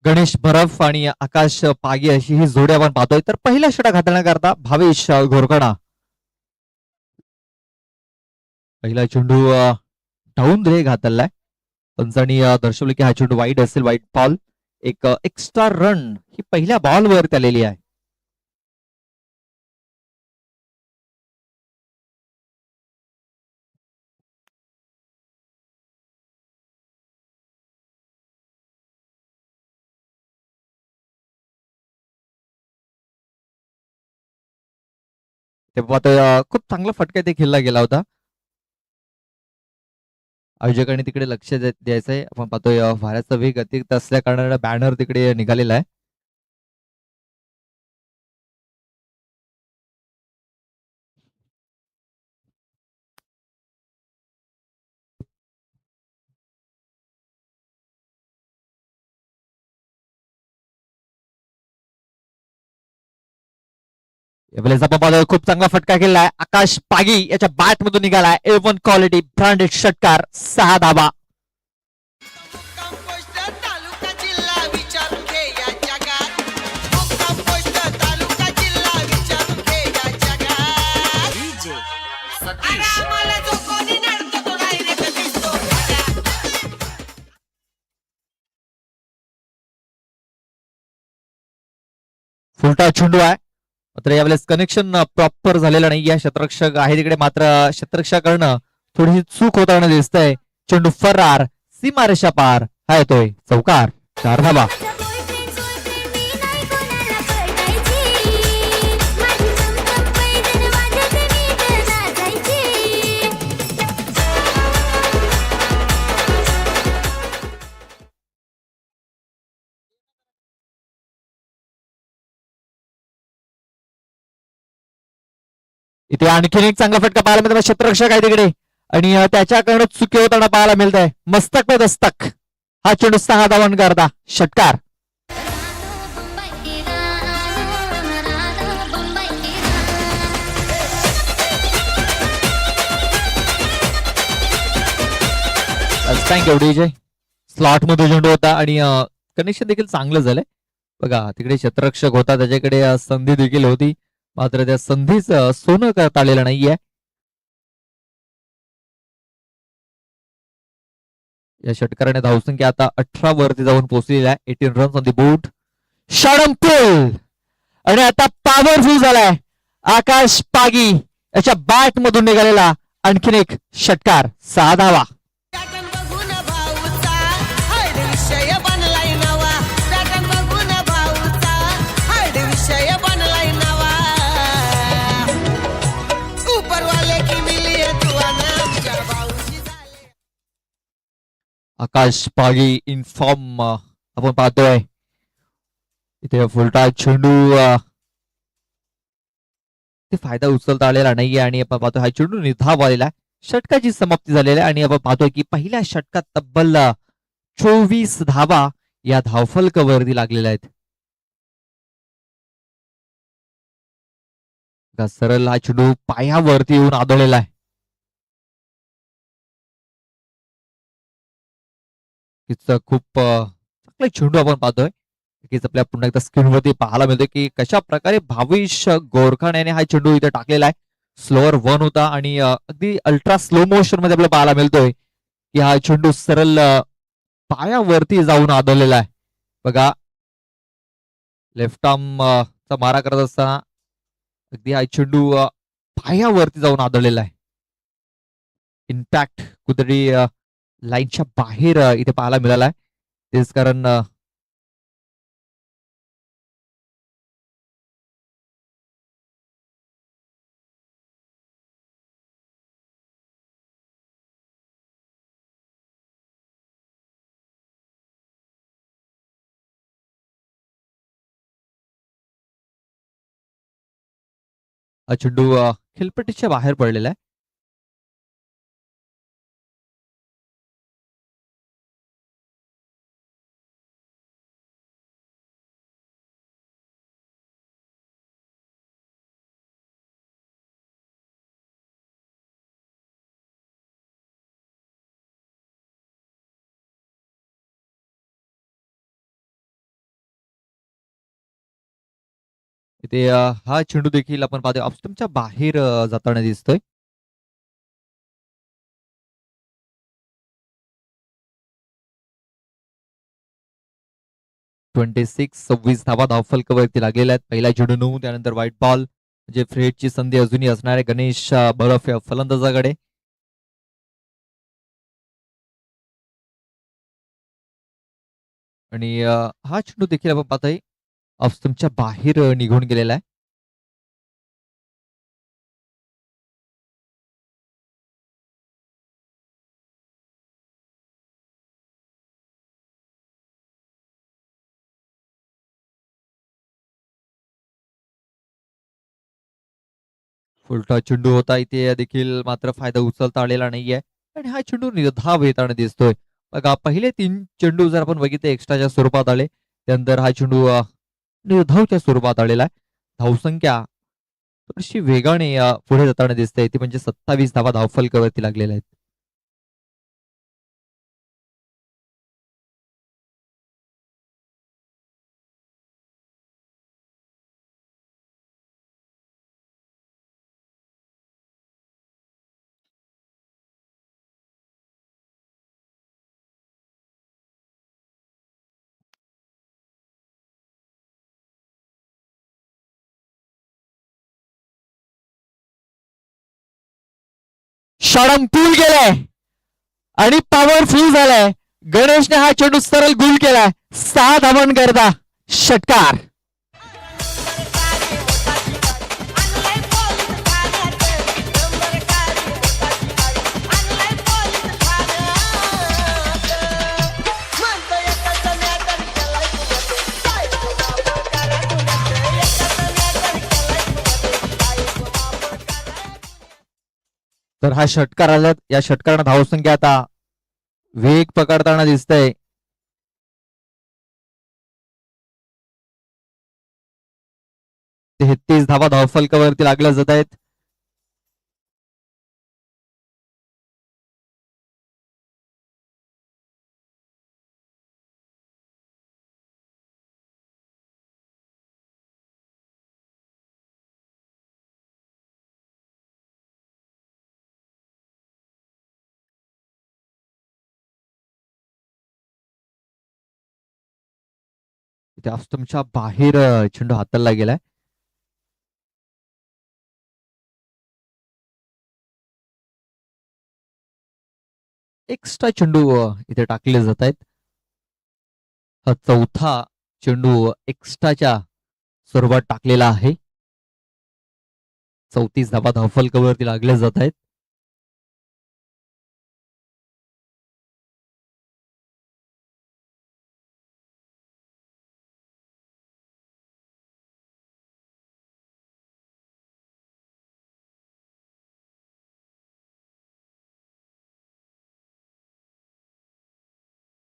गणेश बरफ आणि आकाश पागी अशी ही जोडी आपण पाहतोय. तर पहिला षटक हाताळण्याकरता भावेश घोरकडा. पहिला चेंडू डाऊन रे घातलाय. पंचांनी दर्शवले की हा चेंडू वाईट असेल, वाईट बॉल. एक एक्स्ट्रा रन ही पहिल्या बॉलवरती आलेली आहे. तेव्हा ते खूप चांगला फटका ते खेळला गेला होता. आयोजकांनी तिकडे लक्ष द्यायचंय. आपण पाहतोय वाऱ्याचा वेग अतिरिक्त असल्या कारणाने बॅनर तिकडे निघालेला आहे. यावेळेस आपण पाहतोय खूप चांगला फटका केलाय. आकाश पागी याच्या बॅट मधून निघालाय. A1 क्वालिटी ब्रँडेड षटकार, 6 धाबा. फुलटा चेंडू आहे. मात्र यावेळेस कनेक्शन प्रॉपर झालेलं नाही. या क्षेत्ररक्षक आहे तिकडे, मात्र क्षेत्ररक्षकाकडनं थोडीशी चूक होताना दिसतंय. चेंडू फरार, सीमारेषा पार. हा येतोय चौकार, 4 धाबा. इथे आणखीन एक चांगला फटका पाहायला मिळतो. क्षेत्ररक्षक आहे तिकडे आणि त्याच्याकडनं चुकी होताना पाहायला मिळत आहे. मस्तक पे दस्तक. हा चेंडू 6 धावांनी करता षटकार. Thank you DJ. स्लॉट मध्ये चेंडू होता आणि कनेक्शन देखील चांगलं झालंय. बघा तिकडे क्षेत्ररक्षक होता, त्याच्याकडे संधी देखील होती, मात्र त्या संधीच सोनं करता आलेलं नाहीये. या षटकाराने धावसंख्या आता 18 वरती जाऊन पोहोचलेली आहे. 18 रन्स ऑन दी बोर्ड. पुल आणि आता पॉवरफुल झालाय. आकाश पागी याच्या बॅट मधून निघालेला आणखीन एक षटकार, 6 धावा. आकाश पागी इन फॉर्म आपण पाहतोय. इथे फुलटा चेंडू ते फायदा उचलता आलेला नाहीये आणि आपण पाहतोय हा चेंडू निधाव आलेला आहे. षटकाची समाप्ती झालेली आहे आणि आपण पाहतोय की पहिल्या षटकात तब्बल 24 धावा या धावफलकावरती लागलेल्या आहेत. सरळ हा चेंडू पायावरती येऊन आदळलेला आहे. खूप चांगला चेंडू आपण पाहतोय. नक्कीच आपल्या पुन्हा एकदा स्क्रीनवरती पाहायला मिळतोय की कशा प्रकारे भावेश गोरखान याने हा चेंडू इथे टाकलेला आहे. स्लोअर 1 होता आणि अगदी अल्ट्रा स्लो मोशन मध्ये आपल्याला पाहायला मिळतोय की हा चेंडू सरळ पायावरती जाऊन आदळलेला आहे. बघा लेफ्ट आर्म चा मारा करत असताना अगदी हा चेंडू पायावरती जाऊन आदळलेला आहे. इम्पॅक्ट कुठेतरी लाईनच्या बाहेर इथे पाहायला मिळाला आहे. तेच कारण हा चेंडू खेळपट्टीच्या बाहेर पडलेला आहे. इथे हा चेंडू देखील आपण पाहतोय ऑफ स्टंपच्या बाहेर जाताना दिसतोय. 26 धावा धावफलकावरती लागलेल्या आहेत. पहिला चेंडू 9 त्यानंतर व्हाईट बॉल म्हणजे फ्रेडची संधी अजूनही असणार आहे गणेश बरफ या फलंदाजाकडे. आणि हा चेंडू देखील आपण पाहतोय ऑफ स्टंपच्या बाहेर निघून गेलेला आहे. फुलटा चेंडू होता इथे देखील मात्र फायदा उचलता आलेला नाहीये आणि हा चेंडू निर्धाव येताना दिसतोय. बघा पहिले 3 चेंडू जर आपण बघितले एक्स्ट्राच्या स्वरूपात आले त्यानंतर हा चेंडू निर्धावच्या स्वरूपात आलेला आहे. धावसंख्या थोडीशी वेगाने पुढे जाताना दिसते ती म्हणजे 27 धावा धावफलकावरती लागलेल्या आहेत. पूल गेलाय आणि पॉवरफुल झालाय. गणेशने हा चेंडू सरळ गुल केलाय. 6 धावांकरता करता षटकार. तर हा षटकार आला या षटकारानं धावसंख्या आता वेग पकडताना दिसतंय. 33 धावा धावफलकावरती लागल्या जात आहेत. इथे ऑफ बाहेर चेंडू हाताळला गेलाय. एक्स्ट्रा चेंडू इथे टाकले जात आहेत. हा चौथा चेंडू एक्स्ट्राच्या स्वरूपात टाकलेला आहे. 34 धावा धावफलकावरती लागल्या जात आहेत.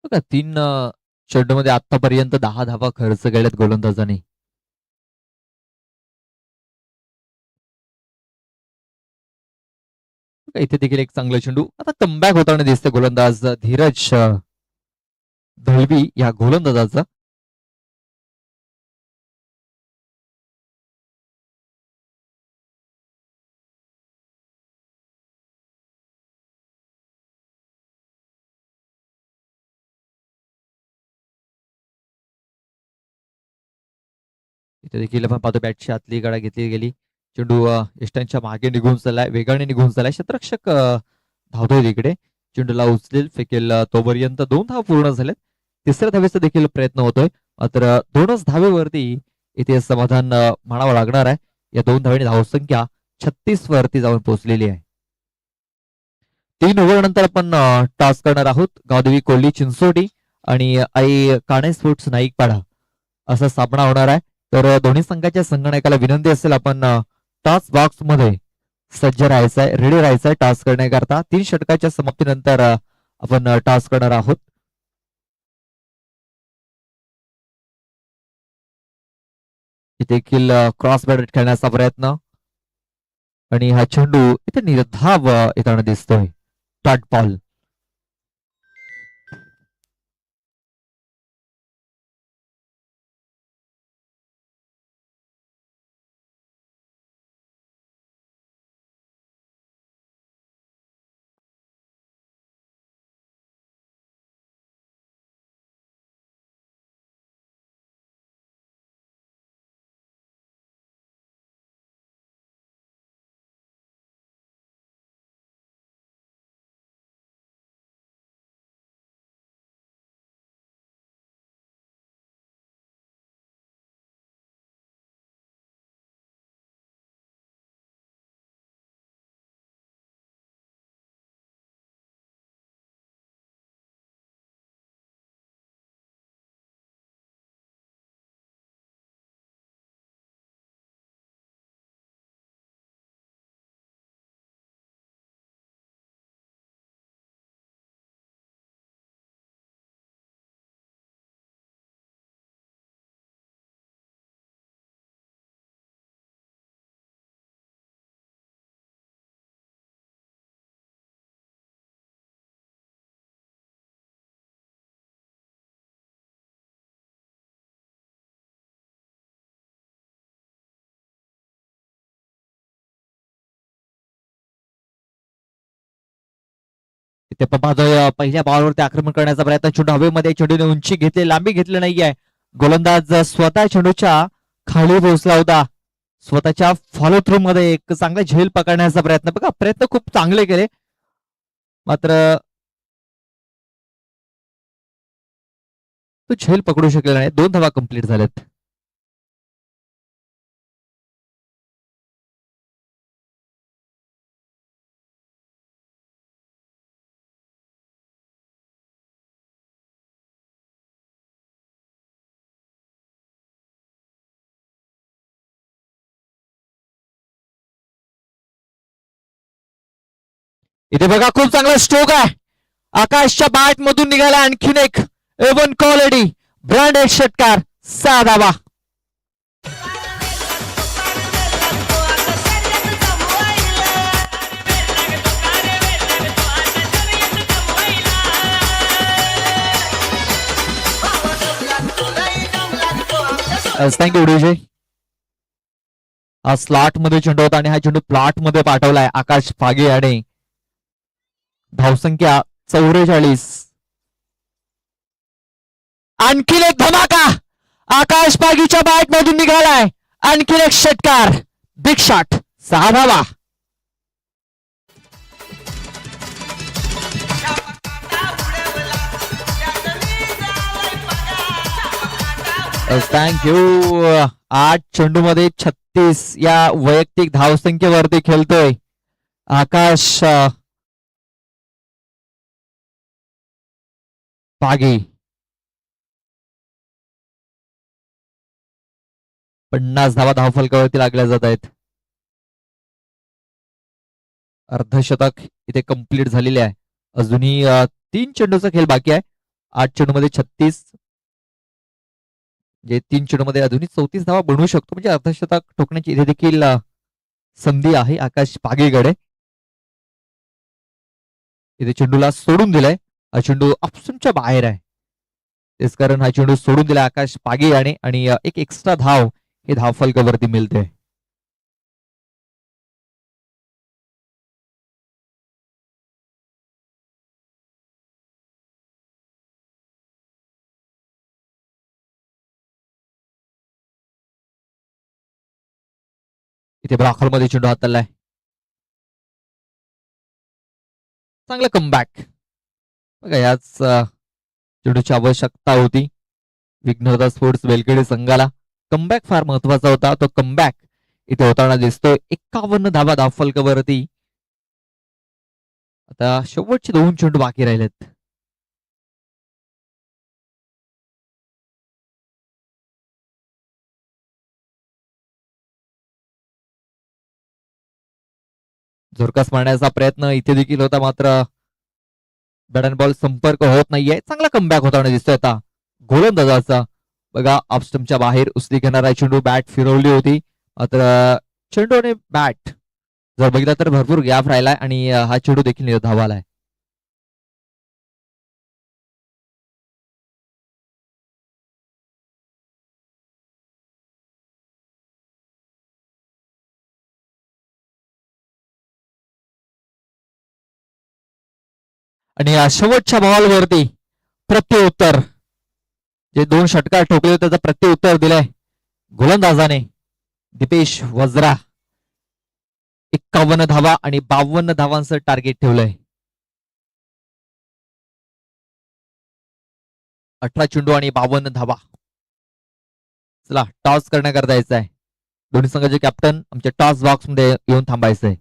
बघा 3 चेंडूमध्ये आतापर्यंत 10 धावा खर्च केल्यात गोलंदाजाने. बघा, इथे देखील एक चांगला चेंडू आता कमबॅक होताना दिसते गोलंदाज धीरज दळवी या गोलंदाजाचा. इथे देखील आपण पाहतो बॅटची आतली कडा घेतली गेली. चेंडू यष्टांच्या मागे निघून चाललाय वेगाने निघून चाललाय. क्षेत्ररक्षक धावतोय तिकडे. चेंडूला उचलेल फेकेल तोपर्यंत 2 धावा पूर्ण झाल्यात. तिसऱ्या धावेचा देखील प्रयत्न होतोय मात्र 2च धावेवरती इथे समाधान मानावं लागणार आहे. या 2 धावेने धावसंख्या 36 वरती जाऊन पोहोचलेली आहे. 3 ओव्हर नंतर आपण टॉस करणार आहोत. गावदेवी कोल्ही चिंचोटी आणि आई काणे स्पोर्ट्स नाईकपाडा असा सामना होणार आहे. तर दोन्ही संघाच्या संगणकाला विनंती असेल आपण टॉस बॉक्स मध्ये सज्ज राहायचंय रेडी राहायचंय टॉस करण्याकरता. 3 षटकाच्या समाप्तीनंतर आपण टॉस करणार आहोत. देखील क्रॉस बॅट खेळण्याचा प्रयत्न आणि हा चेंडू इथे निर्धाव येताना दिसतोय. Dot ball. इथे पाहतोय पहिल्या बॉलवरती आक्रमण करण्याचा प्रयत्न, चेंडू हवेमध्ये, चेंडूने उंची घेतली, लांबी घेतली नाहीये. गोलंदाज स्वतः चेंडूच्या खाली पोहोचला होता. स्वतःच्या फॉलो थ्रू मध्ये एक चांगला झेल पकडण्याचा प्रयत्न, बघा प्रयत्न खूप चांगले केले, मात्र तो झेल पकडू शकलेला नाही. 2 धावा कंप्लीट झाल्यात. इथे बघा खूप चांगला स्ट्रोक आहे. आकाशच्या बॅट मधून निघाला आणखीन एक एवन क्वालिटी ब्रँडेड षटकार, 6 धावा. थँक्यू विजय. हा स्लॉट मध्ये चेंडू होता आणि हा चेंडू प्लॉट मध्ये पाठवलाय आकाश फागे याने. धावसंख्या 44. आणखीन एक धमाका आकाश पागीच्या बॅट मधून निघालाय. आणखीन एक षटकार, बिग शॉट, 6 धावा. थँक्यू. 8 चेंडू मध्ये 36 या वैयक्तिक धावसंख्येवरती खेळतोय आकाश पागी. 50 धावा धावफलकावरती लागल्या जात आहेत. अर्धशतक इथे कंप्लीट झालेले आहे. अजूनही 3 चेंडूचा खेळ बाकी आहे. 8 चेंडू मध्ये 36, म्हणजे 3 चेंडू मध्ये अजूनही 34 धावा बनवू शकतो, म्हणजे अर्धशतक ठोकण्याची इथे देखील संधी आहे आकाश पागेकडे. इथे चेंडूला सोडून दिलाय. हा चेंडू ऑप्शनच्या बाहेर आहे, तेच कारण हा चेंडू सोडून दिला आकाश पागे याने आणि एक एक्स्ट्रा धाव हे धावफलकावरती मिळते. इथे मध्ये चेंडू हाताळलाय. चांगला कमबॅक, बघा याच चेंडूची आवश्यकता होती विघ्नहर्ता स्पोर्ट्स वेलखेडे संघाला. कमबॅक फार महत्वाचा होता. तो कमबॅक इथे होताना दिसतोय. 51 धावा धावफलकावरती. आता शेवटचे 2 चेंडू बाकी राहिलेत. झोरकास मारण्याचा प्रयत्न इथे देखील होता, मात्र बॅट अँड बॉल संपर्क होत नाहीये. चांगला कमबॅक होताना दिसतोय आता गोलंदाजाचा. बघा ऑफस्टंपच्या बाहेर उसळी घेणारा चेंडू, बॅट फिरवली होती, मात्र चेंडू आणि बॅट जर बघितलं तर भरपूर गॅप राहिलाय आणि हा चेंडू देखील धावालाय. आणि शेवटच्या बॉलवरती प्रत्युत्तर, जे 2 षटकार ठोकले त्याचं प्रत्युत्तर दिलंय गोलंदाजाने दीपेश वज्रा. 51 धावा आणि 52 धावांचं टार्गेट ठेवलंय. 18 चेंडू आणि 52 धावा. चला टॉस करण्याकरता यायचं आहे. दोन्ही संघाचे कॅप्टन आमच्या टॉस बॉक्स मध्ये येऊन थांबायचंय.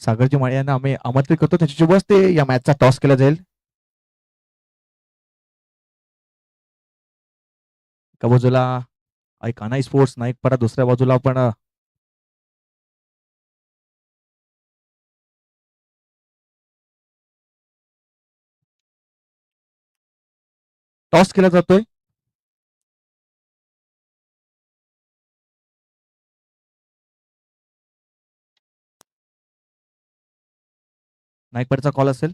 सागरजी माळे यांना आम्ही आमंत्रित करतो, त्यांच्या शुभ हस्ते या मॅचचा टॉस केला जाईल. एका बाजूला ऐकाना स्पोर्ट्स नाईकपाडा, दुसऱ्या बाजूला आपण टॉस केला जातोय. नाईकपाडचा कॉल असेल.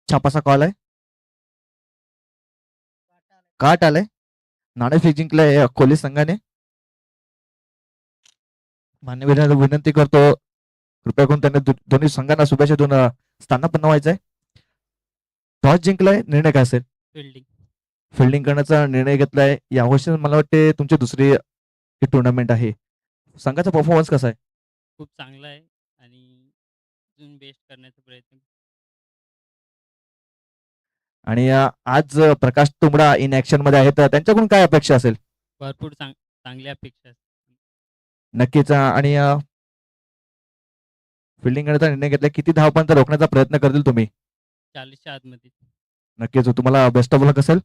छापाचा कॉल आहे. काट आलाय. नाणेफेक जिंकलाय कोहली संघाने. मान्यवरांना विनंती करतो कृपया करून त्यांनी दोन्ही संघांना शुभेच्छा देऊन स्थानापन्न व्हायचंय. टॉस जिंकलाय, निर्णय काय असेल? फिल्डिंग. फिल्डिंग करण्याचा निर्णय घेतलाय. यावर्षी मला वाटते तुमची दुसरी टुर्नामेंट आहे. संघाचा परफॉर्मन्स कसा आहे? खूप चांगला आहे आणि अजून बेस्ट करण्याचा प्रयत्न. आणि आज प्रकाश तुंबडा इन ऍक्शन मध्ये आहेत, त्यांच्याकडून काय अपेक्षा असेल? भरपूर चांगल्या अपेक्षा असतात. नक्कीच. आणि फिल्डिंग करण्याचा निर्णय घेतला. किती धावपंत रोखण्याचा प्रयत्न करतील तुम्ही? 40च्या आतमध्ये. नक्कीच. तुम्हाला बेस्ट ऑफ लक असेल.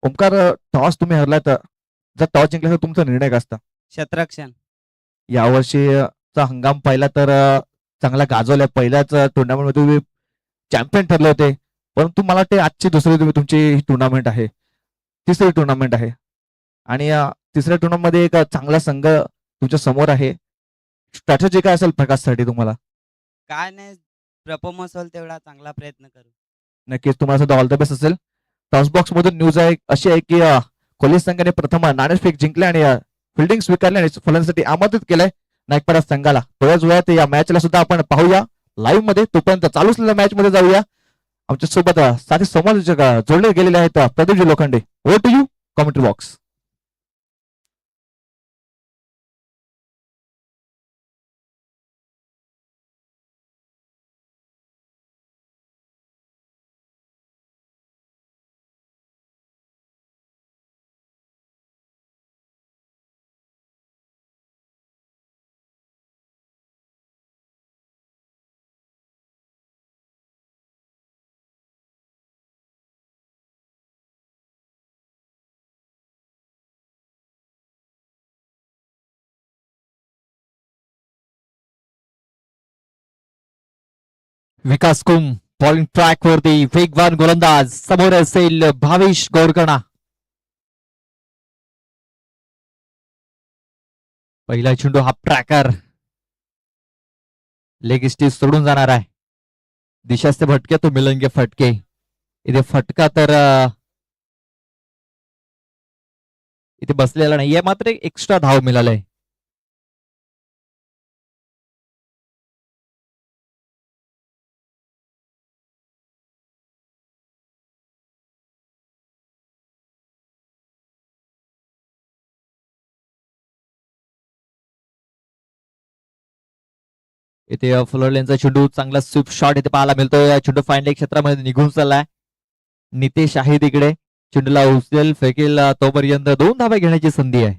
ओमकार, टॉस तुम्ही हरलात, जर टॉस जिंकला तर तुमचा निर्णय काय असता? क्षेत्ररक्षण. यावर्षीचा हंगाम पाहिला तर चांगला गाजवलाय. पहिल्याच टुर्नामेंट मध्ये तुम्ही चॅम्पियन ठरले होते, परंतु मला वाटते आजची दुसरी तुमची ही टुर्नामेंट आहे, तिसरी टुर्नामेंट आहे. आणि तिसऱ्या टुर्नामेंट मध्ये एक चांगला संघ तुमच्या समोर आहे. स्ट्रॅटेजी काय असेल प्रकाशसाठी तुम्हाला? काय नाही, परफॉर्मन्स होईल तेवढा चांगला प्रयत्न करू. नक्कीच तुम्हाला सुद्धा ऑल द बेस्ट असेल. टॉस बॉक्स मधून न्यूज आहे अशी आहे की कोहली संघाने प्रथम नाणेफेक जिंकले आणि फिल्डिंग स्वीकारले आणि फलंदाजीसाठी आमंत्रित केलंय नाईकपाडा संघाला. थोड्याच वेळात या मॅचला सुद्धा आपण पाहूया लाईव्ह मध्ये. तोपर्यंत चालू असलेल्या मॅच मध्ये जाऊया. आमच्या सोबत साथी समालोचक जोडले गेलेले आहेत. Pradeepji Lokhande, over to you commentary box. Vikas कुम बॉलिंग ट्रॅक वरती, वेगवान गोलंदाज. समोर असेल भावेश गोरकणा. पहिला चेंडू हा ट्रॅकर लेग स्टिच सोडून जाणार आहे. दिशास्ते भटके तो मिलंगे फटके. इथे फटका तर इथे बसलेला नाहीये, मात्र एक एक्स्ट्रा धाव मिळालाय. इथे फुलरलेनचा चेंडू, चांगला स्विप शॉट इथे पाहायला मिळतोय. चेंडू फाईन लेग क्षेत्रामध्ये निघून चाललाय. नितेश आहे तिकडे, चेंडूला उचलेल फेकेल तोपर्यंत 2 धावा घेण्याची संधी आहे.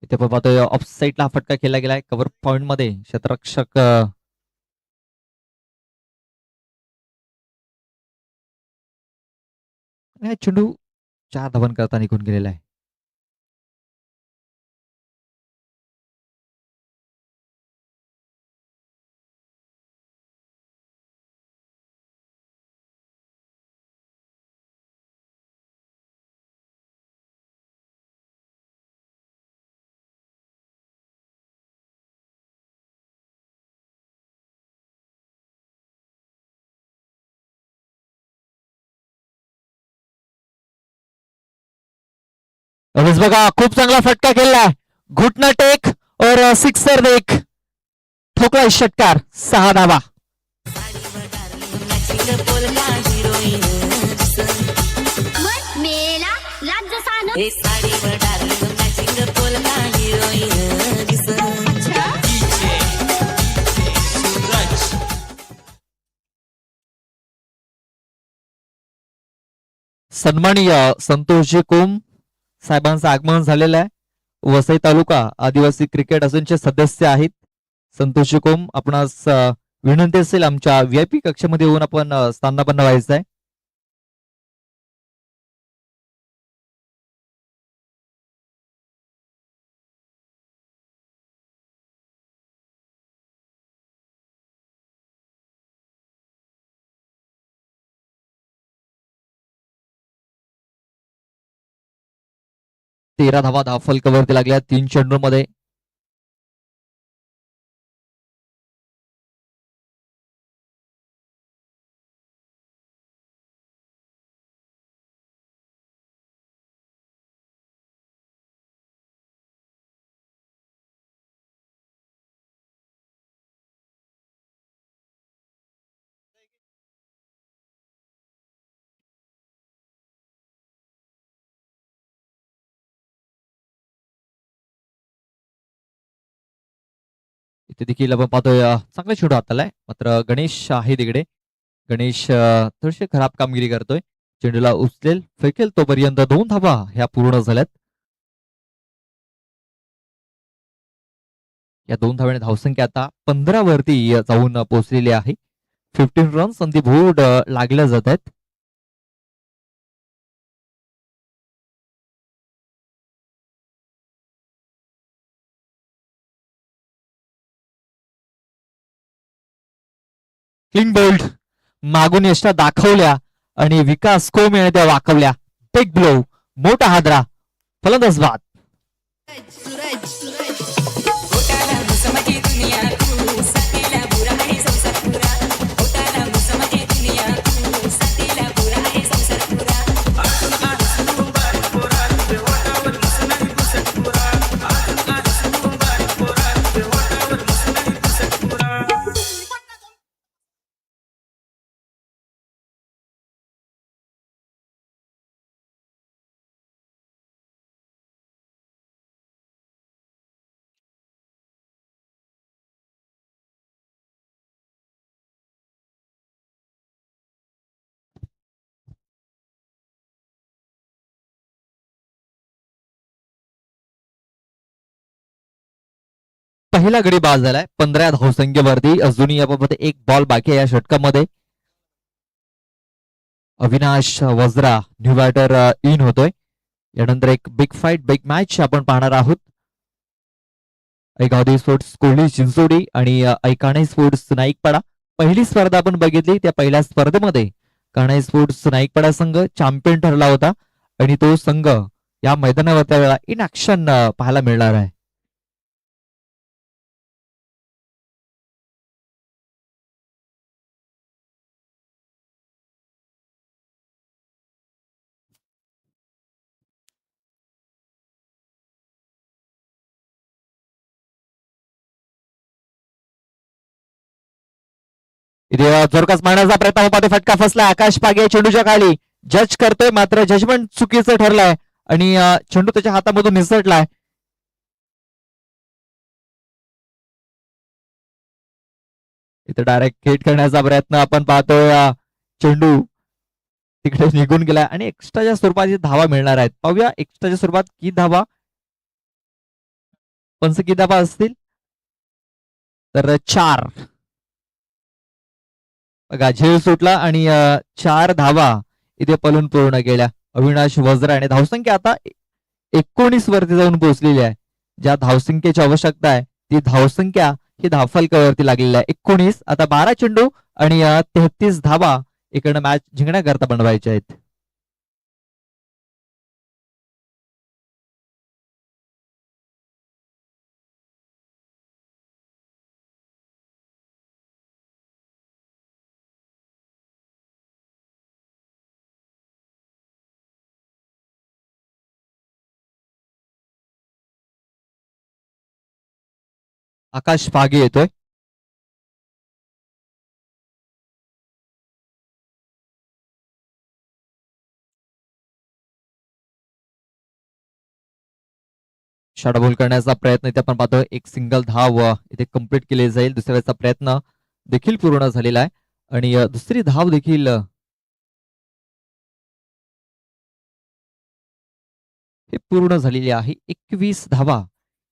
इथे आपण पाहतोय ऑफ साईडला फटका केला गेलाय कव्हर पॉइंट मध्ये. क्षेत्ररक्षक चेंडू 4 धावन करता निघून गेलेला आहे. रमेश बघा, खूप चांगला फटका केलाय. घुटना टेक और सिक्सर देख, ठोकला षटकार. 6 धावा. मेला राज्य सान हे साडीवर डार्लिंग मॅचिंग बोलता हिरोईन दिसन. सन्माननीय संतोषजी कोम साहेबांचं आगमन झालेलं आहे. वसई तालुका आदिवासी क्रिकेट असोसिएशनचे सदस्य आहेत. संतोषजी कोम, आपणास विनंती असेल आमच्या व्हीआयपी कक्षामध्ये येऊन आपण स्थानापन्न व्हायचं आहे. तेरा धावा फलकावरती लागल्या 3 चेंडूमध्ये. इथे देखील आपण पाहतोय चांगला चेंडू हातालाय, मात्र गणेश आहे तिकडे. गणेश थोडीशी खराब कामगिरी करतोय. चेंडूला उचलेल फेकेल तोपर्यंत 2 धावा ह्या पूर्ण झाल्यात. या 2 धाव्याने धावसंख्या आता 15 वरती जाऊन पोहोचलेली आहे. 15 रन्स ऑन दी बोर्ड लागल्या जात आहेत. क्लीन बोल्ड मागून यष्टा दाखवल्या आणि विकास कोम याने त्या वाकवल्या. बिग ब्लो, मोठा हादरा, फलंदाज बाद. होटाला मुसमकी दुनिया तू साथीला बुरा आहे संसार पुरा. होटाला मुसमकी दुनिया तू साथीला बुरा आहे संसार पुरा. पहिला गडी बाद झालाय 15 धावसंख्येवरती. अजूनही याबाबत एक बॉल बाकी आहे या षटकामध्ये. Avinash Vajra new batter in होतोय. यानंतर एक बिग फाईट बिग मॅच आपण पाहणार आहोत. ऐकावदी स्पोर्ट्स कोल्ही चिंचोडी आणि ऐकाणे स्पोर्ट्स नाईकपाडा. पहिली स्पर्धा आपण बघितली, त्या पहिल्या स्पर्धेमध्ये काणे स्पोर्ट्स नाईकपाडा संघ चॅम्पियन ठरला होता आणि तो संघ या मैदानावर त्यावेळेला इन ऍक्शन पाहायला मिळणार आहे. इथे जोरकास मारण्याचा प्रयत्न होता, फटका फसला. आकाश पागे चेंडूच्या खाली जज करतोय, मात्र जजमेंट चुकीचं ठरलंय आणि चेंडू त्याच्या हातामधून निसटलाय. इथे डायरेक्ट हिट करण्याचा प्रयत्न आपण पाहतोय. चेंडू तिकडे निघून गेलाय आणि एक्स्ट्राच्या स्वरूपात धावा मिळणार आहेत. पाहूया एक्स्ट्राच्या स्वरूपात किती धावा, पंच किती धावा असतील. तर 4 बघा, झेल सुटला आणि 4 धावा इथे पलून पूर्ण केल्या अविनाश वज्रा आणि धावसंख्या आता 19 वरती जाऊन पोहोचलेली आहे. ज्या धावसंख्येची आवश्यकता आहे ती धावसंख्या ही धावफलकावरती लागलेली आहे 19. आता 12 चेंडू आणि 33 धावा इकडनं मॅच जिंकण्याकरता बनवायच्या आहेत. आकाश पागे येतोय. शॉर्टबॉल करण्याचा प्रयत्न इथे आपण पाहतोय. एक सिंगल धाव इथे कंप्लीट केली जाईल. दुसऱ्या वेळेचा प्रयत्न देखील पूर्ण झालेला आहे आणि दुसरी धाव देखील हे पूर्ण झालेली आहे. 21 धावा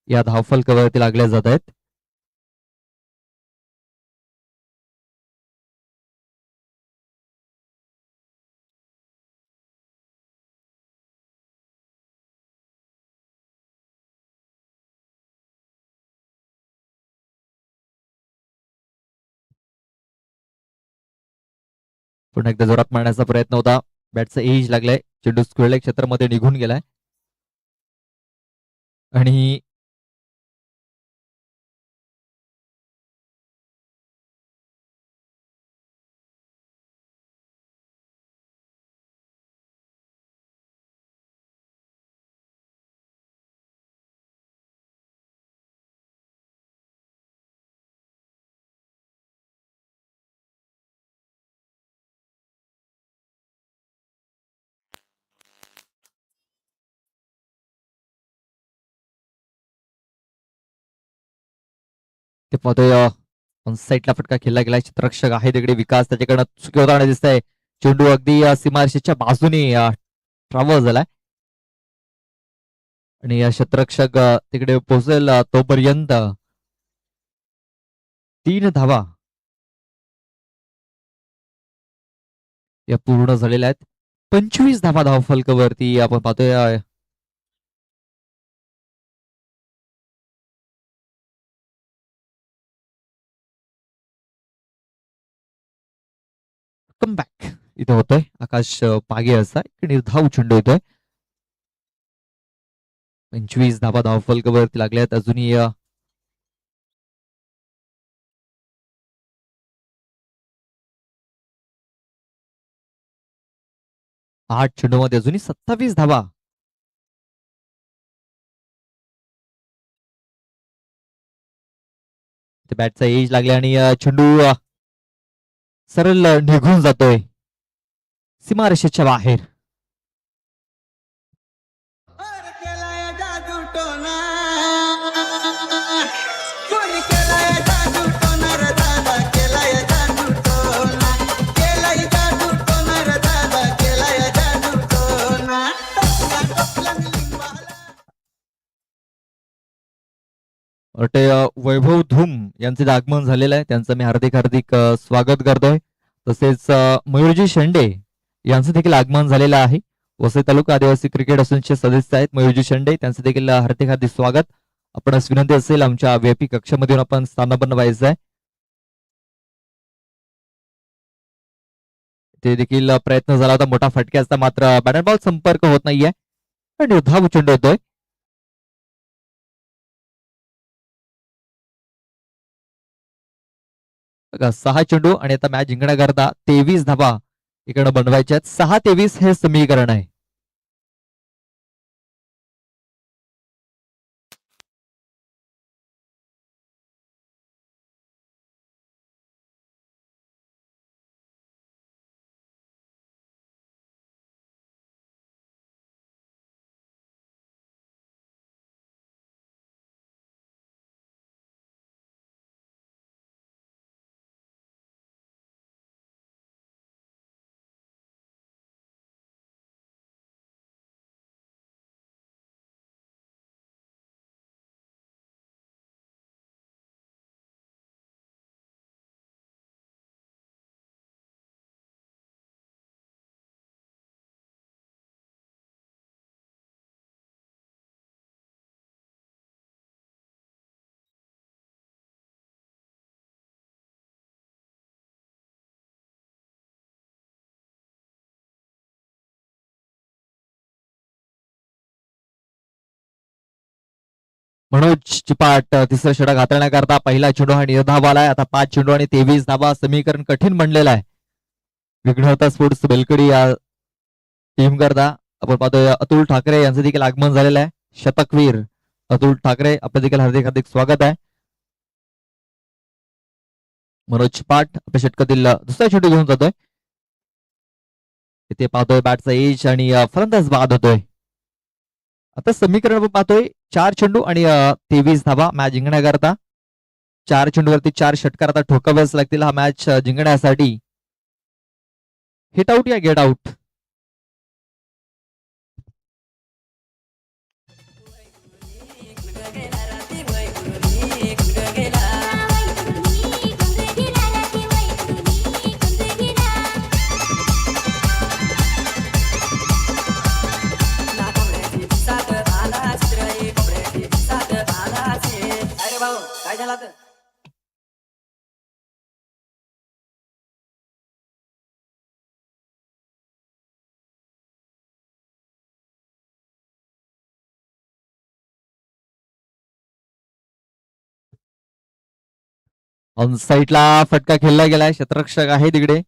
या धावफलकावरती लागल्या जात आहेत. पुन्हा एकदा जोरात मारण्याचा प्रयत्न होता. बॅटचा एज लागलाय. चेंडू स्क्वेअर क्षेत्रामध्ये निघून गेलाय आणि ते पाहतोय ऑन साईडला फटका खेळला गेलाय. चित्ररक्षक आहे तिकडे विकास, त्याच्याकडनं चुकी होताना दिसत आहे. चेंडू अगदी सीमारेषेच्या बाजूने ट्रॅव्हल झालाय आणि क्षेत्ररक्षक तिकडे पोहोचेल तोपर्यंत 3 धावा या पूर्ण झालेल्या आहेत. 25 धावा धावफलकावरती आपण पाहतोय. कमबॅक इथे होतोय. आकाश पागे असा एक निर्धाव चेंडू येतोय. 25 धावा धावफलकावरती लागल्यात. अजूनही 8 चेंडूमध्ये अजूनही 27 धावा. बॅटचा एज लागले आणि चेंडू सरळ निघून जातोय सीमारेषेच्या बाहेर. वाटते वैभव धूम यांचे आगमन झालेलं आहे. त्यांचं मी हार्दिक हार्दिक स्वागत करतोय. तसेच मयूरजी शेंडे यांचं देखील आगमन झालेलं आहे. वसई तालुका आदिवासी क्रिकेट असोसिएशनचे सदस्य आहेत मयूरजी शेंडे. त्यांचं देखील हार्दिक हार्दिक स्वागत. आपणास विनंती असेल आमच्या व्हीआयपी कक्षामधून आपण स्थानापन्न व्हायचं आहे. ते देखील प्रयत्न झाला होता मोठा फटक्याचा, मात्र बॅट बॉल संपर्क होत नाहीये आणि धाव चेंडू येतोय. बघा 6 चेंडू आणि आता मॅच जिंकण्याकरता 23 धावा इकडे बनवायच्या आहेत. 6-23 हे समीकरण आहे. मनोज चिपाट तिसरा षटक हाताळण्याकरता पहिला चेंडू हा निर्धाव आलाय. आता 5 चेंडू आणि 23 धावा, समीकरण कठीण बनलेलं आहे. विघ्नहर्ता स्पोर्ट्स बेलकडी या टीम करता आपण पाहतोय अतुल ठाकरे यांचं देखील आगमन झालेलं आहे. शतकवीर अतुल ठाकरे, आपलं देखील हार्दिक हार्दिक स्वागत आहे. मनोज चिपाट आपल्या षटकातील दुसरा चेंडू घेऊन जातोय. इथे पाहतोय बॅटचा एज आणि फलंदाज बाद होतोय. आता समीकरण आपण पाहतोय 4 चेंडू आणि 23 धावा मॅच जिंकण्याकरता. 4 चेंडूवरती 4 षटकार आता ठोकाव्याच लागतील हा मॅच जिंकण्यासाठी. हिट आउट या गेट आउट. काय झाला तर ऑन साईडला फटका खेळला गेलाय. क्षेत्ररक्षक आहे तिकडे.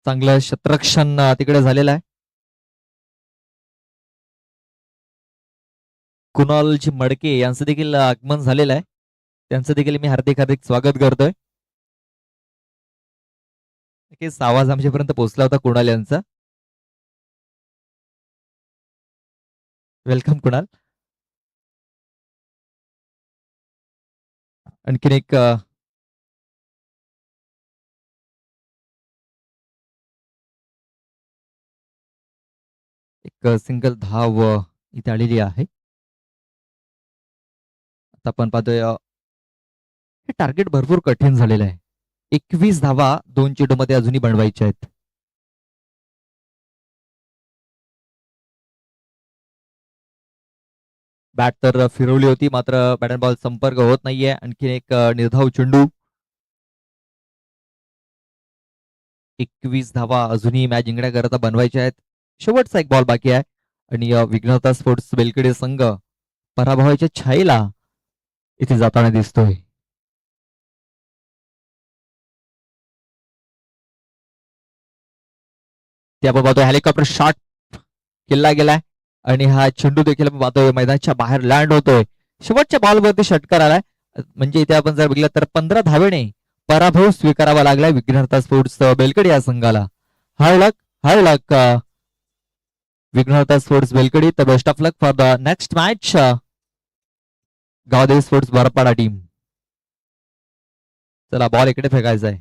चांगलं क्षेत्ररक्षण तिकडे झालेलं आहे. कुणालजी मडके यांचं देखील आगमन झालेलं आहे. त्यांचं देखील मी हार्दिक हार्दिक स्वागत करतोय. नक्कीच आवाज आमच्यापर्यंत पोहोचला होता कुणाल यांचा. वेलकम कुणाल. आणखीन एक सिंगल धाव इथे आलेली आहे. आता आपण पाहतोय हे टार्गेट भरपूर कठीण झालेलं आहे. 21 धावा 2 चेंडूमध्ये अजूनही बनवायच्या आहेत. बॅट तर फिरवली होती मात्र बॅट अँड बॉल संपर्क होत नाहीये. आणखीन एक निर्धाव चेंडू. 21 धावा अजूनही मॅच जिंकण्याकरता बनवायच्या आहेत. शेवटचा एक बॉल बाकी आहे आणि विघ्नहर्ता स्पोर्ट्स बेलकडे संघ पराभवाच्या छायेला इथे जाताना दिसतोय. ते आपण पाहतोय हेलिकॉप्टर शॉट केला गेलाय आणि हा चेंडू देखील आपण पाहतोय मैदानाच्या बाहेर लँड होतोय. शेवटच्या बॉलवरती षटकार आलाय. म्हणजे इथे आपण जर बघितलं तर 15 धावेने पराभव स्वीकारावा लागलाय विघ्नहर्ता स्पोर्ट्स बेलकडी या संघाला. हार्ड लक विघ्नहर्ता स्पोर्ट्स बेलकडी. तर best of luck for the next match Gavdevi sports Barpada team. चला बॉल इकडे फेकायचा आहे.